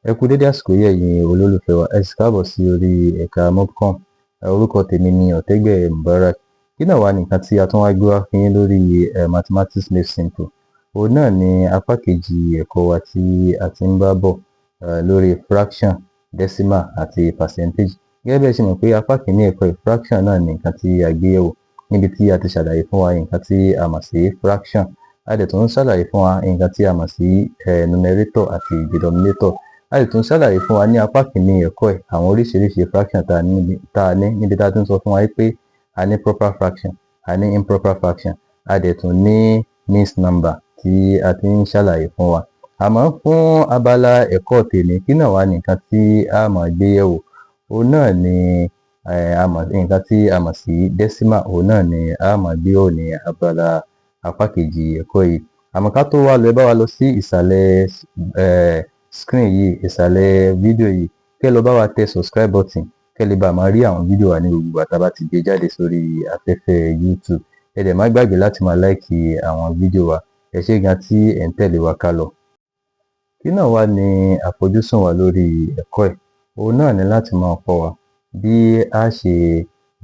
Ẹ kú dédé àsìkò yìí ẹ̀yin olólùfẹ́ wa, ẹ sì káàbọ̀ sí orí ẹ̀ka mobcom. Orúkọ tèmi ni Ọ̀tẹ́gbẹ̀ Mubarak. Kí náà wá nìkan tí a tún wá gbé wá fún yín lórí mathematics made simple. Òun náà ni apá kejì ẹ̀kọ́ wa tí a ti ń bá bọ̀ lórí fraction, decimal àti percentage. Gẹ́gẹ́ bí ẹ ṣe mọ̀ pé apá kìíní ẹ̀kọ́ fraction náà ni nǹkan tí a gbé yẹ̀wò, níbi tí a ti ṣàlàyé fún wa nǹkan tí a mọ̀ sí fraction. A dẹ̀ tún ṣàlàyé fún wa nǹkan tí a mọ̀ sí numerator àti denominator. A sì tún ṣàlàyé fún wa ní apá kìíní ẹ̀kọ́ ẹ̀ àwọn oríṣiríṣi fraction tá a ní níbi tá a tún sọ fún wa pé a ní proper fraction, a ní improper fraction, a dẹ̀ tún ní mixed number tí a ti ń ṣàlàyé fún wa. Àmọ́ fún abala ẹ̀kọ́ tèmi, kí náà wá ní nǹkan tí a máa gbé yẹ̀wò. Òun náà ni nǹkan tí a mọ̀ sí decimal. Òun náà ni a máa gbé yẹ̀wò ní abala apá kejì ẹ̀kọ́ yìí. Àmọ́ ká tó wá lọ, ẹ bá wa lọ sí ìsàlẹ̀ screen yìí, ìsàlẹ̀ fídíò yìí, kẹ́ lọ bá wa tẹ subscribe button, kẹ́ lè bá máa rí àwọn fídíò wa ní gbogbo ìgbà tá bá ti gbé jáde sórí afẹ́fẹ́ YouTube. Ẹ dẹ̀ má gbàgbé láti máa like àwọn fídíò wa. Ẹ ṣé gan tí ẹ̀ ń tẹ̀lé wa ká lọ. Kí náà wá ní àfojúsùn wa lórí ẹ̀kọ́ ẹ̀? Òun náà ni láti máa kọ́ wa bí a ṣe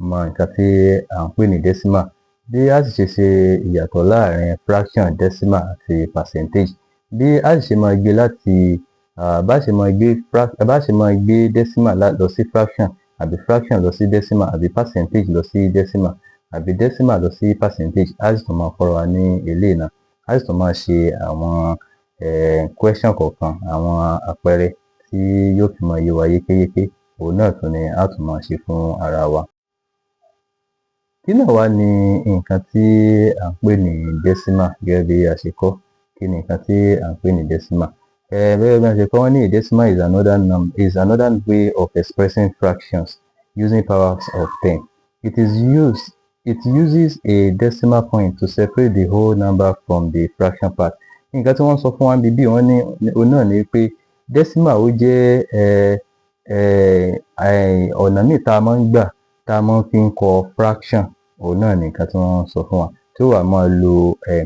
mọ nǹkan tí à ń pè ní decimal, bí a sì ṣe ìyàtọ̀ láàrin fraction, decimal àti percentage, bí a sì ṣe máa gbé láti bá ṣe máa gbé decimal lọ sí fraction, àbí fraction lọ sí decimal, àbí percentage lọ sí decimal, àbí decimal lọ sí percentage. A sì tún máa kọ́ wa ní eléyìí náà. A sì tún máa ṣe àwọn question kọ̀ọ̀kan, àwọn àpẹẹrẹ tí yóò fi máa yé wa yékéyéké. Òun náà tún ni a tún máa ṣe fún ara wa. Kí náà wá ní nǹkan tí à ń pè ní decimal? Gẹ́gẹ́ bí a ṣe kọ́, kí ni nǹkan tí à ń pè ní decimal? Bẹ́ẹ̀ bí a ṣe kọ́, wọ́n ní a decimal is another way of expressing fractions using powers of 10. It uses a decimal point to separate the whole number from the fraction part. Nǹkan tí wọ́n sọ fún wa bíbí wọ́n ní òun náà ni pé decimal ó jẹ́ ọ̀nà míì tá a máa ń gbà tá a máa ń fi ń kọ fraction. Òun náà ni nǹkan tí wọ́n sọ fún wa, tí ó wà máa lo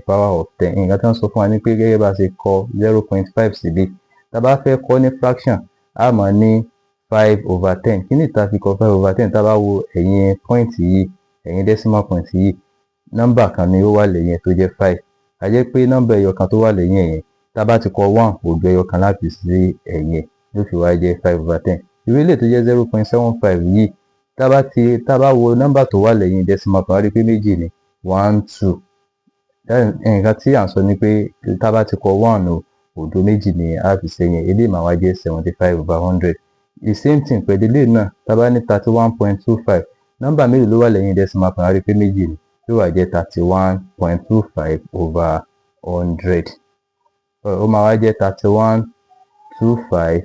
power of 10. Nǹkan tí wọ́n sọ fún wa ni pé gẹ́gẹ́ bá ṣe kọ 0.5 síbí, tá a bá fẹ́ kọ ní fraction, a máa ní 5/10. Kí ni ìta fi kọ 5/10? Tá a bá wo ẹ̀yìn point yìí, ẹ̀yìn decimal point yìí, nọ́mbà kan ni ó wà lẹ́yìn tó jẹ́ 5. A jẹ́ pé nọ́mbà ẹyọ kan tó wà lẹ́yìn ẹ̀yìn, tá a bá ti kọ 1, òdo ẹyọ kan láti sí ẹ̀yìn ló fi wá jẹ́ 5/10. Irú eléyìí tó jẹ́ 0.75 yìí, tá a bá wo nọ́mbà tó wà lẹ́yìn decimal kan, a rí pé méjì ni, 1, 2. Nǹkan tí à ń sọ ni pé tá a bá ti kọ 1 o, òdo méjì ni a fi sẹ́yìn. Eléyìí máa wá jẹ́ 75/100. The same thing pẹ̀lú eléyìí náà. Tá a bá ní 31.25, nọ́mbà méjì ló wà lẹ́yìn decimal kan, a rí pé méjì ni, yóò wá jẹ́ 31.25/100. Ó máa wá jẹ́ 3125.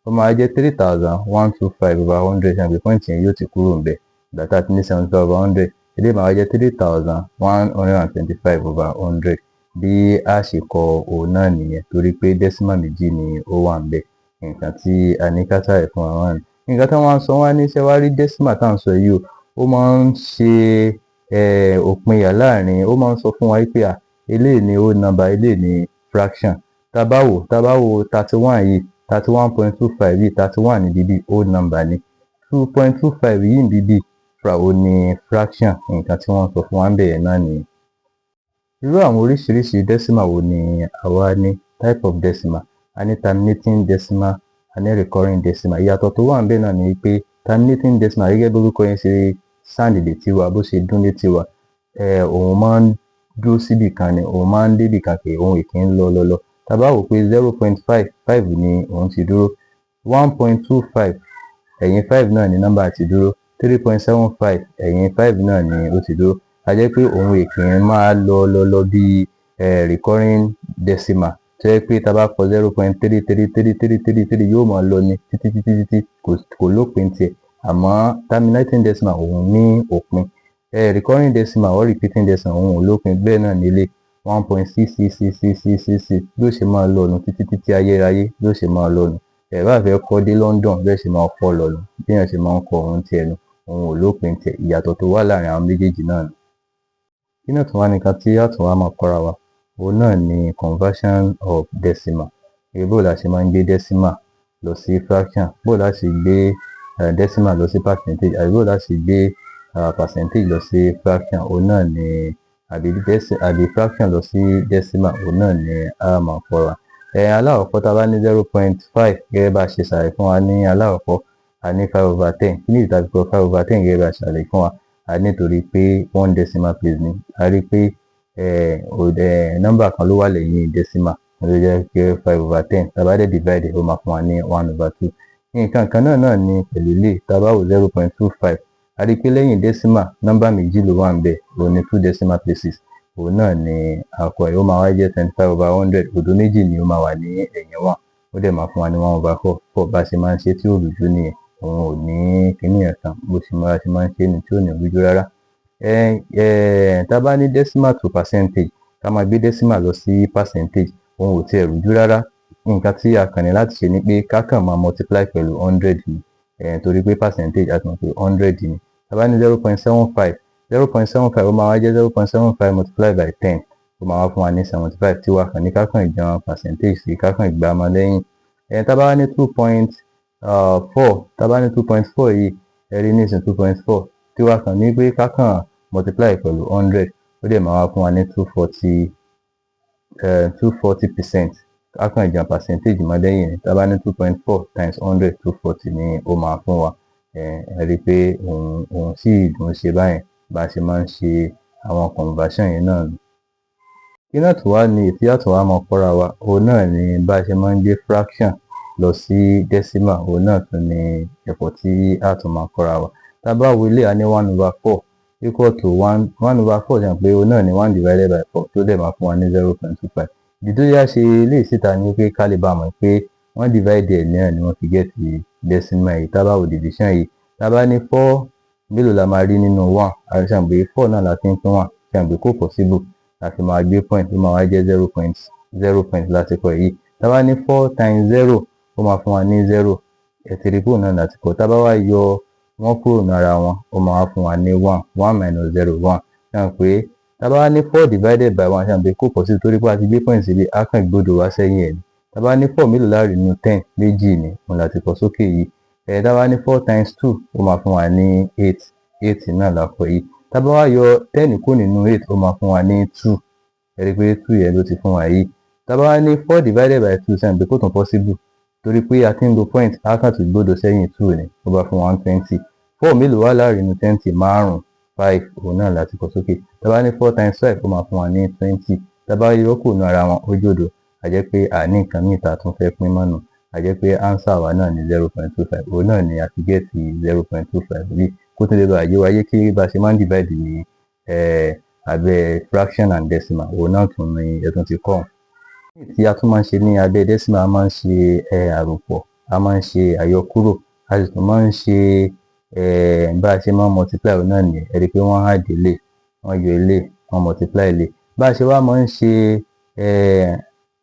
Ó máa wá jẹ́ 3125/100. Ṣàbí point yẹn yóò ti kúrò ńbẹ̀. Ìgbà tá a ti ní 75/100. Eléyìí máa wá jẹ́ 3125/100. Bí a ṣe kọ òun náà nìyẹn, torí pé decimal méjì ni ó wà ńbẹ̀. Nǹkan tí a ní ká ṣàlàyé fún wa ni. Nǹkan tí wọ́n sọ wá ní ṣé wá rí decimal tá à ń sọ yìí o, ó máa ń ṣe òpinya láàrin, ó máa ń sọ fún wa pé eléyìí ni whole number, eléyìí ni fraction. Tá a bá wo 31 yìí, 31.25 yìí, 31 ní bíbí whole number ni. 2.25 yìí ní bíbí ó ní fraction. Nǹkan tí wọ́n sọ fún wa ń bẹ̀rẹ̀ náà nìyẹn. Irú àwọn oríṣiríṣi decimal wo ni àwa ní? Type of decimal. A ní terminating decimal, a ní recurring decimal. Ìyàtọ̀ tó wà ńbẹ̀ náà ni pé terminating decimal, gẹ́gẹ́ bí orúkọ yẹn ṣe sound létí wa, bó ṣe dún létí wa, òun máa ń dúró síbì kan ni, òun máa ń débì kan kì í, òun kì í lọ. Tá a bá wò pé 0.5 ni òun ti dúró. 1.25 ẹ̀yìn 5 náà ni nọ́mbà ti dúró. 3.75 ẹ̀yìn 5 náà ni ó ti dúró. A jẹ́ pé òun kì í máa lọ bí recurring decimal, tó jẹ́ pé tá a bá kọ 0.33333 yóò máa lọ ní títí kò lópin tiẹ̀. Àmọ́ terminating decimal òun ní òpin. Recurring decimal or repeating decimal òun ò lópin. Bẹ́ẹ̀ náà nílé 1.66666 ló ṣe máa lọ nù títí ayérayé ló ṣe máa lọ nù. Ẹ bá fẹ́ kọ́ dé London, bẹ́ẹ̀ ṣe máa kọ́ lọ nù. Bí èèyàn ṣe máa ń kọ òun tiẹ̀ nù, òun ò lópin tiẹ̀. Ìyàtọ̀ tó wà láàrin àwọn méjèèjì náà nù. Kí náà tún wá nìkan tí a tún wá máa kọ́ra wa? Òun náà ni conversion of decimal. Èyí bó la ṣe máa ń gbé decimal lọ sí fraction, bó láti gbé decimal lọ sí percentage, àbí bó láti gbé percentage lọ sí fraction, òun náà ni àbí fraction lọ sí decimal, òun náà ni a máa kọ́ra. Alákọ̀ọ́kọ́ tá a bá ní 0.5 gẹ́gẹ́ bá a ṣe ṣàlàyé fún wa ní alákọ̀ọ́kọ́, a ní 5/10. Kí ni ìdí tá a fi kọ 5/10 gẹ́gẹ́ bá a ṣàlàyé fún wa? A nítorí pé one decimal place ni. A rí pé nọ́mbà kan ló wà lẹ́yìn decimal, ló jẹ́ pé 5/10. Tá a bá dé divide ó máa fún wa ní 1/2. Nǹkan kan náà ni pẹ̀lú ilé. Tá a bá wo 0.25, a rí pé lẹ́yìn decimal nọ́mbà méjì ló wà ń bẹ̀, òun ni 2 decimal places. Òun náà ni àkọ ẹ̀, ó máa wá jẹ́ 25/100. Òdo méjì ni ó máa wà ní ẹ̀yìn 1, ó dẹ̀ máa fún wa ní 1/4. Bá a ṣe máa ń ṣe tí ó rújú nìyẹn, òun ò ní kíní ẹ̀kan, bó ṣe máa ń ṣe ni tí ò ní rújú rárá. Tá a bá ní decimal to percentage, ká máa gbé decimal lọ sí percentage, òun ò tiẹ̀ rújú rárá. Nǹkan tí a kàn ní láti ṣe ni pé ká kàn máa multiply pẹ̀lú 100 ni, torí pé percentage a ti mọ̀ pé 100 ni. Tá a bá ní 0.75, 0.75 ó máa wá jẹ́ 0.75 multiply by 10, ó máa wá fún wa ní 75, tí wàá kàn ní ká kàn ìjọ percentage sí, ká kàn ìgbà mọ́ lẹ́yìn. Tá a bá ní 2.4, tá a bá ní 2.4 yìí, ẹ rí nísìn 2.4, tí wàá kàn ní pé ká kàn multiply pẹ̀lú 100, ó dẹ̀ máa wá fún wa ní 240%. Ká kàn ìjọ percentage mọ́ lẹ́yìn ni. Tá a bá ní 2.4 times 100, 240 ni ó máa fún wa. Ẹ rí pé òun sì dùn ṣe báyẹn, bá a ṣe máa ń ṣe àwọn conversion yẹn náà ni. Kí náà tún wá ní ètí àtún wá mọ kọ́ra wa, òun náà ni bá a ṣe máa ń gbé fraction lọ sí decimal, òun náà tún ni ẹ̀kọ́ tí a tún máa kọ́ra wa. Tá a bá wo ilé, a ní 1/4 equal to 1/4, jẹ́ pé òun náà ni 1 divided by 4, tó dẹ̀ máa fún wa ní 0.25. Ìdí tó yá ṣe ilé ìsíta ni pé ká lè bá mọ̀ pé wọ́n divide ẹ̀ náà ni wọ́n fi get decimal yìí. Tá a bá wo division yìí, tá a bá ní 4, mélòó la máa rí nínú 1? A rí sàn pé 4 náà la fi ń pín 1, sàn pé kò possible láti máa gbé point, ó máa wá jẹ́ 0 láti kọ yìí. Tá a bá ní 4 times 0, ó máa fún wa ní 0. Ẹ̀tìrìpò náà láti kọ. Tá a bá wá yọ wọ́n kúrò lára wọn, ó máa wá fún wa ní 1 minus 0, 1. Sàn pé tá a bá ní 4 divided by 1, sàn pé kò possible torí pé a ti gbé point síbi, a kàn gbọ́dọ̀ wá sẹ́yìn ẹ̀ ni. Tá a bá ní 4 mélòó láàrin nínú 10, méjì ni, òun láti kọ sókè yìí. Tá a bá ní 4 times 2, ó máa fún wa ní 8. 8 náà la kọ yìí. Tá a bá wá yọ 10 kúrò nínú 8, ó máa fún wa ní 2. Ẹ rí pé 2 yẹn ló ti fún wa yìí. Tá a bá wá ní 4 divided by 2, sàn pé kò tún possible torí pé a ti ń lo point, a kàn tún gbọ́dọ̀ sẹ́yìn 2 ni, ó bá fún wa 20. 4 mélòó wá láàrin nínú 20, márùn-ún, 5, òun náà láti kọ sókè. Tá a bá ní 4 times 5, ó máa fún wa ní 20. Tá a bá yọ kúrò ní ara wọn, ó jòdò, a jẹ́ pé a ní nǹkan míì tá a tún fẹ́ pín mọ́nu. A jẹ́ pé answer wa náà ni 0.25. Òun náà ni a ti get 0.25 rí. Kó tó lè bá àyè wáyé kí bá ṣe máa ń divide ní abẹ́ fraction and decimal, òun náà tún ni ẹ tún ti kọ́. Tí a tún máa ń ṣe ní abẹ́ decimal, a máa ń ṣe àròpọ̀, a máa ń ṣe àyọkúrò, a sì tún máa ń ṣe bá a ṣe máa ń multiply, òun náà nìyẹn. Ẹ rí pé wọ́n add ilé, wọ́n yọ ilé, wọ́n multiply ilé. Bá a ṣe wá máa ń ṣe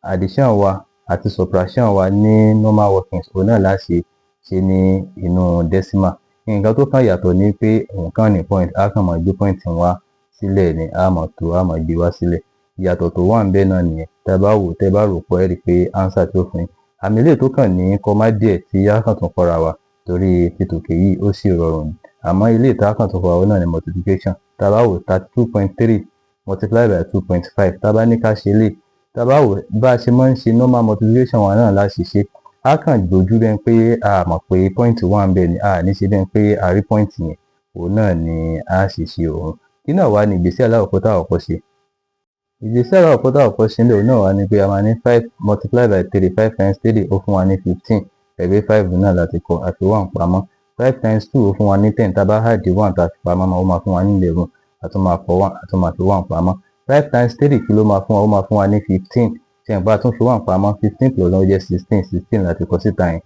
addition wa àti subtraction wa ní normal workings, òun náà láti ṣe ní inú decimal. Nǹkan tó kàn yàtọ̀ ni pé nǹkan ní point, a kàn máa gbé point wá sílẹ̀ ni, a máa tó, a máa gbé wá sílẹ̀. Ìyàtọ̀ tó wà ń bẹ náà nìyẹn. Tá a bá wò, tẹ́ bá rò pọ̀, ẹ rí pé answer tí ó fún yín. Àmì ilé tó kàn ní kọ́má díẹ̀ tí a kàn tún kọ́ra wa torí títòkè yìí ó sì rọrùn. Àmọ́ ilé ìta kàn tún kọ́ra wa náà ni multiplication. Tá a bá wò 32.3 multiply by 2.5. Tá a bá ní ká ṣe lè, tá a bá wò bá a ṣe máa ń ṣe normal multiplication wa náà láti ṣe. A kàn gbójú bẹ́ẹ̀ pé a mọ̀ pé point wà ń bẹ ni, a ní ṣe bẹ́ẹ̀ pé a rí point yẹn. Òun náà ni a sì ṣe òun. Kí náà wá ní ìgbésẹ̀ alákọ̀ọ́kọ́ tá a kọ́kọ́ ṣe? Ìgbésẹ̀ alákọ̀ọ́kọ́ tá a kọ́kọ́ ṣe òun náà wá ní pé a máa ní 5 multiply by 3, 5 times 3 ó fún wa ní 15. Ẹgbẹ́ 5 náà láti kọ, àfi 1 pamọ́. 5 times 2 ó fún wa ní 10. Tá a bá add 1 tá a fi pamọ́, ó máa fún wa ní 11. A tún máa kọ 1, a tún máa fi 1 pamọ́. 5 times 3 kí ló máa fún wa? Ó máa fún wa ní 15. Ṣé ẹ̀ bá tún fi 1 pamọ́, 15 plus 1 ó jẹ́ 16. 16 láti kọ síta yẹn.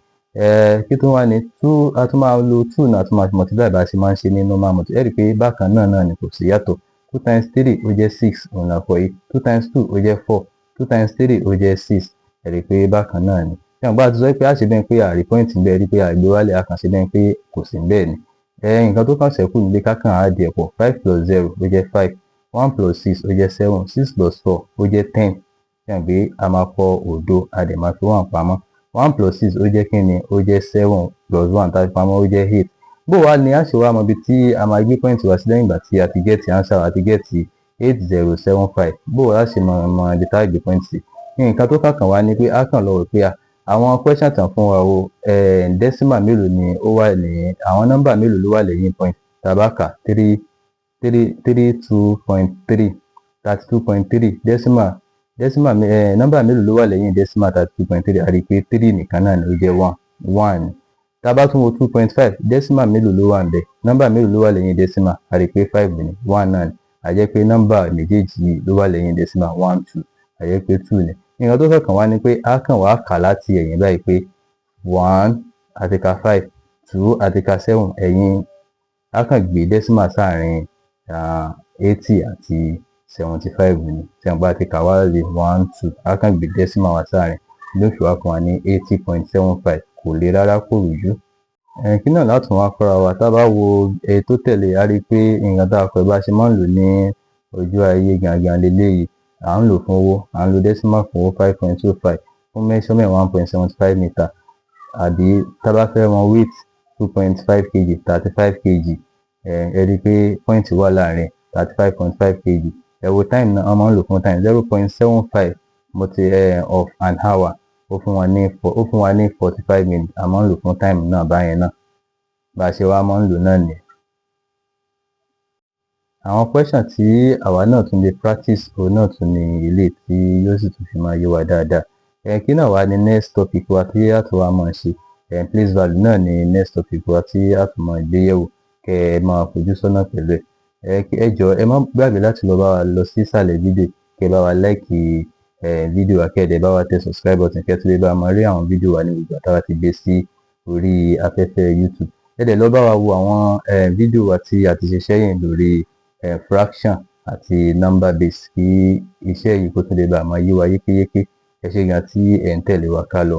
Kí tó wá ní 2, a tún máa lo 2 náà, a tún máa fi multiply bá a ṣe máa ń ṣe ní normal multiply. Ẹ rí pé bákan náà ni kò sí yàtọ̀. 2 times 3 ó jẹ́ 6, òun là kọ yìí. 2 times 2 ó jẹ́ 4. 2 times 3 ó jẹ́ 6. Ẹ rí pé bákan náà ni. Ṣé ẹ̀ bá ti sọ pé a ṣe bẹ́ẹ̀ pé a rí point ń bẹ, rí pé a gbé wálé, a kàn ṣe bẹ́ẹ̀ pé kò sí ń bẹ́ẹ̀ ni. Nǹkan tó kàn ṣẹ́kù nílé ká kàn á di ẹ̀pọ̀. 5 plus 0 ó jẹ́ 5. 1 plus 6 ó jẹ́ 7. 6 plus 4 ó jẹ́ 10. Ṣé ẹ̀ pé a máa kọ òdo, a dẹ̀ máa fi 1 pamọ́. 1 plus 6 ó jẹ́ kí ni ó jẹ́ 7 plus 1 tá a fi pamọ́ ó jẹ́ 8. Bó wá ni a ṣe wá mọ ibi tí a máa gbé point wá sí lẹ́yìn ìgbà tí a ti gẹ́ẹ̀tì answer wa, a ti gẹ́ẹ̀tì 8075. Bó wá ṣe mọ ibi tá a gbé point sí. Nǹkan tó kàn wá ni pé a kàn lọ rò pé àwọn question tán fún wa o decimal mélòó ni ó wà ní àwọn nọ́mbà mélòó ló wà lẹ́yìn point. Tá a bá kà 32.3 32.3 decimal nọ́mbà mélòó ló wà lẹ́yìn decimal 32.3, a rí i pé 3 nìkan náà ni ó jẹ́ 1. Tá a bá tún wo 2.5 decimal mélòó ló wà ńbẹ̀, nọ́mbà mélòó ló wà lẹ́yìn decimal, a rí i pé 5 ni 1 náà ni, a jẹ́ pé nọ́mbà méjèèjì yìí ló wà lẹ́yìn decimal 1 2, a jẹ́ pé 2 ni. Nǹkan tó kàn wá ni pé a kàn wá kà láti ẹ̀yìn báyìí pé 1 àti ka 5 2 àti ka 7 ẹ̀yìn a kàn gbé decimal sáàrin 80 àti 75 ni. Tí a bá ti kà wá lé 1 2 a kàn gbé decimal wá sáàrin ló fi wá fún wa ní 80.75. Kò le rárá, kò rújú. Kí náà látún wá kọ́ra wa. Tá a bá wo èyí tó tẹ̀lé, a rí i pé nǹkan tá a kọ bá ṣe máa ń lò ní ojú ayé gangan leléyìí. À ń lò fún owó, à ń lo decimal fún owó 5.25, fún measurement 1.75 meter, àbí tá a bá fẹ́ wọn weight 2.5 kg 35 kg. Ẹ rí i pé point wà láàrin 35.5 kg. Ẹ wo time náà, wọ́n máa ń lò fún time 0.75 of an hour. Ó fún wa ní 45 minutes. A máa ń lò fún time náà báyẹn náà. Bá a ṣe wá máa ń lò náà nìyẹn. Àwọn question tí àwa náà tún lè practice òun náà tún ní ilé tí yóò sì tún fi máa yé wa dáadáa. Kí náà wá ní next topic wa tí a tún wá máa ṣe. Place value náà ní next topic wa tí a tún máa gbé yẹ̀wò. Kẹ́ ẹ máa fojú sọ́nà pẹ̀lú ẹ̀. Ẹ jọ̀ọ́ ẹ má gbàgbé láti lọ bá wa lọ sí ìsàlẹ̀ fídíò. Kẹ́ ẹ bá wa like fídíò wa, kẹ́ ẹ dẹ̀ bá wa tẹ subscribe button, kẹ́ ẹ tún lè bá máa rí àwọn fídíò wa ní gbogbo tá a bá ti gbé sí orí afẹ́fẹ́ YouTube. Ẹ dẹ̀ lọ bá wa wo àwọn fídíò wa tí a ti ṣe sẹ́yìn lórí fraction àti number base kí iṣẹ́ yìí kó tún lè bá máa yé wa yékéyéké. Ẹ ṣé gan tí ẹ̀ ń tẹ̀lé wa ká lọ.